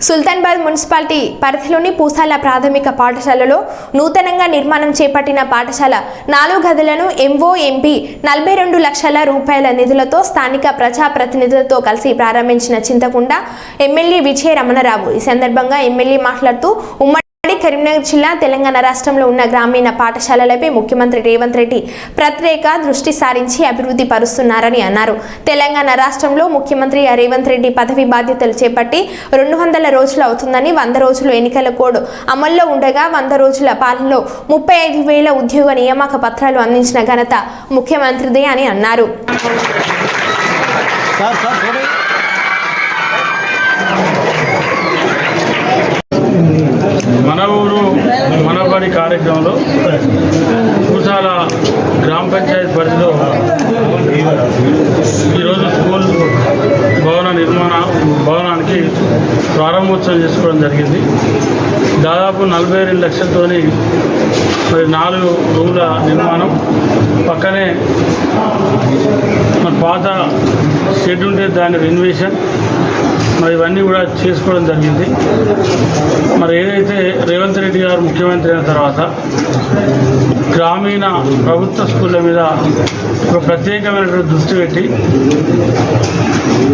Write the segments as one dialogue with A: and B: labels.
A: Sultanabad municipality పరిధిలోని పూసాల ప్రాథమిక పాఠశాలలో నూతనంగా నిర్మాణం చేపట్టిన పాఠశాల 4 గదులను ఎంఓఎంపీ 42 లక్షల రూపాయల నిధులతో స్థానిక ప్రజాప్రతినిధులతో కలిసి ప్రారంభించిన చింతకుంట ఎమ్మెల్యే విజయ రమణరావు. ఈ సందర్భంగా ఎమ్మెల్యే మాట్లాడుతూ కరీంనగర్ జిల్లా తెలంగాణ రాష్ట్రంలో ఉన్న గ్రామీణ పాఠశాలలపై ముఖ్యమంత్రి రేవంత్ రెడ్డి ప్రత్యేక దృష్టి సారించి అభివృద్ధి పరుస్తున్నారని అన్నారు. తెలంగాణ రాష్ట్రంలో ముఖ్యమంత్రి రేవంత్ రెడ్డి పదవి బాధ్యతలు చేపట్టి 200 రోజులు అవుతుందని 100 రోజులు ఎన్నికల కోడ్ అమల్లో ఉండగా 100 రోజుల పాలనలో 35,000 ఉద్యోగ నియామక పత్రాలు అందించిన ఘనత ముఖ్యమంత్రిదే అని అన్నారు.
B: మన ఊరు మనబడి కార్యక్రమంలో పూసాల గ్రామ పంచాయతీ పరిధిలో ఈరోజు స్కూల్ భవనానికి ప్రారంభోత్సవం చేసుకోవడం జరిగింది. దాదాపు 42 లక్షలతోని మరి 4 రూమ్ల నిర్మాణం, పక్కనే మరి పాత షెడ్ ఉంటే దాని రెనోవేషన్, మరి ఇవన్నీ కూడా చేసుకోవడం జరిగింది. మరి ఏదైతే రేవంత్ రెడ్డి గారు ముఖ్యమంత్రి అయిన తర్వాత గ్రామీణ ప్రభుత్వ స్కూళ్ళ మీద ఒక ప్రత్యేకమైనటువంటి దృష్టి పెట్టి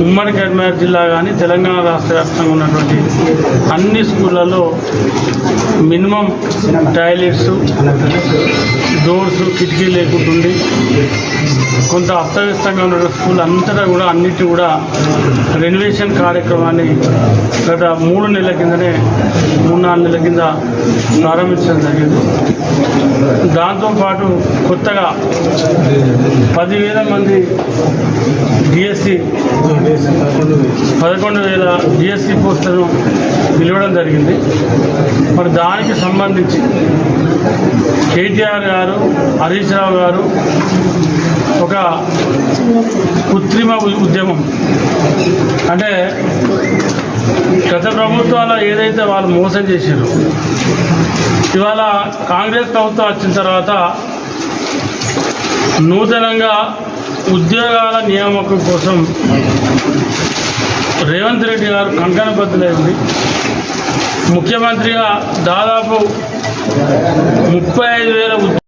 B: ఉమ్మడి కరీంనగర్ జిల్లా కానీ తెలంగాణ రాష్ట్ర వ్యాప్తంగా ఉన్నటువంటి అన్ని స్కూళ్ళల్లో మినిమం టాయిలెట్స్, డోర్స్, కిటికీలు లేకుంటుండి కొంత అస్తవ్యస్తంగా ఉన్న స్కూల్ అంతటా కూడా అన్నిటి కూడా రెనోవేషన్ కార్యక్రమాన్ని గత 3 నెలల కిందనే 3-4 నెలల కింద ప్రారంభించడం జరిగింది. దాంతోపాటు కొత్తగా 10,000 మంది డిఎస్సి 11,000 డిఎస్సి పోస్టులను పిలవడం జరిగింది. మరి దానికి సంబంధించి కేటీఆర్ గారు, హరీష్ రావు గారు ఒక కృత్రిమ ఉద్యమం, అంటే గత ప్రభుత్వాలు ఏదైతే వాళ్ళు మోసం చేశారో ఇవాళ కాంగ్రెస్ ప్రభుత్వం వచ్చిన తర్వాత నూతనంగా ఉద్యోగాల నియామకం కోసం రేవంత్ రెడ్డి గారు కంకణబద్ధులైంది. ముఖ్యమంత్రిగా దాదాపు 35,000